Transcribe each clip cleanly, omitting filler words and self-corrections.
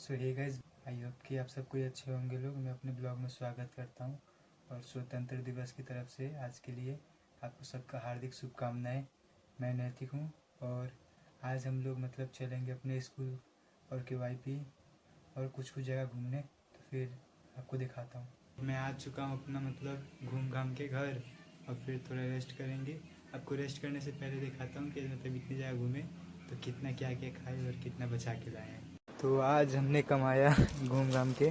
So hey guys, I hope कि आप सब कोई अच्छे होंगे लोग। मैं अपने ब्लॉग में स्वागत करता हूं और स्वतंत्र दिवस की तरफ से आज के लिए आपको सबका हार्दिक शुभकामनाएं। मैं नैतिक हूं और आज हम लोग चलेंगे अपने स्कूल और KYP और कुछ जगह घूमने। तो फिर आपको दिखाता हूं। मैं आ चुका हूं अपना घूम घाम के घर और फिर थोड़ा रेस्ट करेंगे। आपको रेस्ट करने से पहले दिखाता हूँ कि इतनी जगह घूमे तो कितना क्या क्या खाए और कितना बचा के लाए हैं। तो आज हमने कमाया घूम घाम के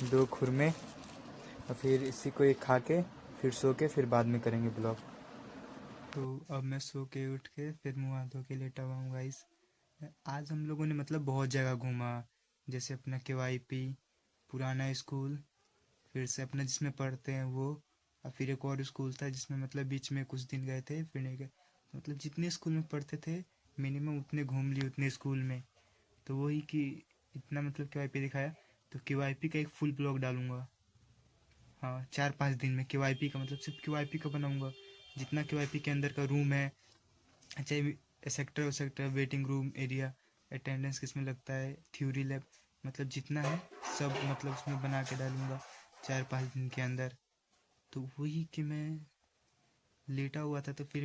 2 खुरमे और फिर इसी को एक खा के फिर सो के फिर बाद में करेंगे ब्लॉग। तो अब मैं सो के उठ के फिर मुँह हाथ धो के लेटा हुआ हूँ गाइस। आज हम लोगों ने बहुत जगह घूमा, जैसे अपना KYP, पुराना स्कूल, फिर से अपना जिसमें पढ़ते हैं वो, और फिर एक और स्कूल था जिसमें बीच में कुछ दिन गए थे फिर नहीं गए। जितने स्कूल में पढ़ते थे मिनिमम उतने घूम लिए उतने स्कूल में। तो वही कि इतना KYP दिखाया। तो KYP का एक फुल ब्लॉग डालूंगा। हाँ, 4-5 दिन में KYP का सिर्फ KYP का बनाऊंगा। जितना KYP के अंदर का रूम है, चाहे sector waiting room area, attendance किसमें लगता है, थ्योरी लैब, जितना है सब उसमें बना के डालूंगा 4-5 दिन के अंदर। तो वही कि मैं लेटा हुआ था तो फिर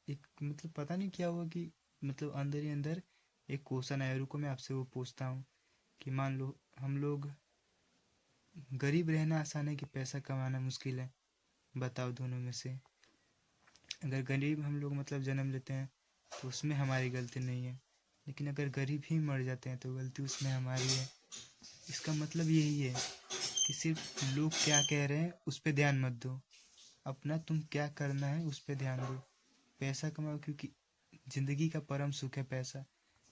एक पता नहीं क्या हुआ कि अंदर ही अंदर एक क्वेश्चन आया। रुको मैं आपसे वो पूछता हूँ कि मान लो हम लोग गरीब रहना आसान है कि पैसा कमाना मुश्किल है? बताओ दोनों में से। अगर गरीब हम लोग जन्म लेते हैं तो उसमें हमारी गलती नहीं है, लेकिन अगर गरीब ही मर जाते हैं तो गलती उसमें हमारी है। इसका यही है कि सिर्फ लोग क्या कह रहे हैं उस पर ध्यान मत दो, अपना तुम क्या करना है उस पर ध्यान दो। पैसा कमाओ क्योंकि जिंदगी का परम सुख है पैसा।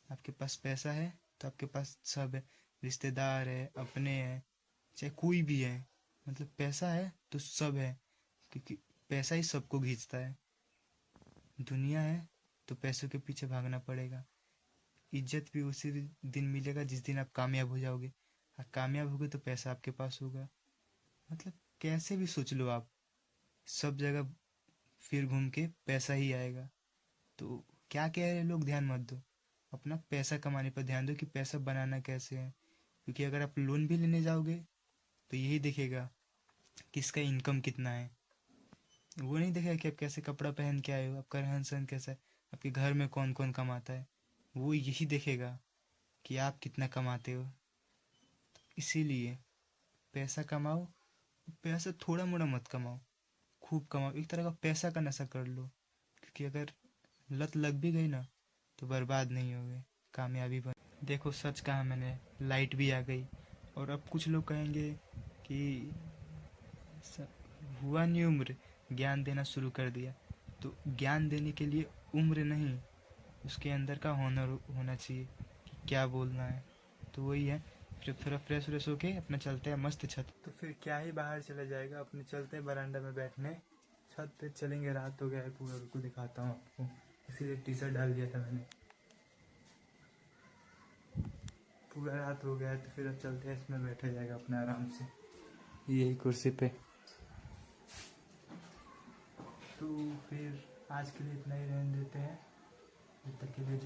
आपके पास पैसा है तो आपके पास सब है, रिश्तेदार है, अपने हैं, चाहे कोई भी है। पैसा है तो सब है, क्योंकि पैसा ही सबको खींचता है। दुनिया है तो पैसों के पीछे भागना पड़ेगा। इज्जत भी उसी दिन मिलेगा जिस दिन आप कामयाब हो जाओगे, और कामयाब होगे तो पैसा आपके पास होगा। कैसे भी सोच लो आप, सब जगह फिर घूम के पैसा ही आएगा। तो क्या कह रहे हैं लोग, ध्यान मत दो, अपना पैसा कमाने पर ध्यान दो कि पैसा बनाना कैसे है। क्योंकि अगर आप लोन भी लेने जाओगे तो यही देखेगा कि इसका इनकम कितना है, वो नहीं देखेगा कि आप कैसे कपड़ा पहन के आए हो, आपका रहन सहन कैसा है, आपके घर में कौन कौन कमाता है। वो यही देखेगा कि आप कितना कमाते हो। इसीलिए पैसा कमाओ, पैसा थोड़ा मोड़ा मत कमाओ, खूब कमाओ, एक तरह का पैसा का नशा कर लो। क्योंकि अगर लत लग भी गई ना तो बर्बाद नहीं होगे, कामयाबी बन। देखो सच कहा मैंने, लाइट भी आ गई। और अब कुछ लोग कहेंगे कि हुआ नहीं उम्र, ज्ञान देना शुरू कर दिया। तो ज्ञान देने के लिए उम्र नहीं, उसके अंदर का हुनर होना चाहिए कि क्या बोलना है। तो वही है। फिर थोड़ा फ्रेश व्रेश होके अपना चलते हैं मस्त छत। तो फिर क्या ही बाहर चला जाएगा, अपने चलते हैं बरामदा में बैठने, छत पे चलेंगे। रात हो गया है पूरा, रुको दिखाता हूँ आपको, इसीलिए टी-शर्ट डाल दिया था मैंने। पूरा रात हो गया है तो फिर अब चलते हैं, इसमें बैठा जाएगा अपना आराम से यही कुर्सी पे। तो फिर आज के लिए इतना ही रहने देते हैं, जब तक के लिए।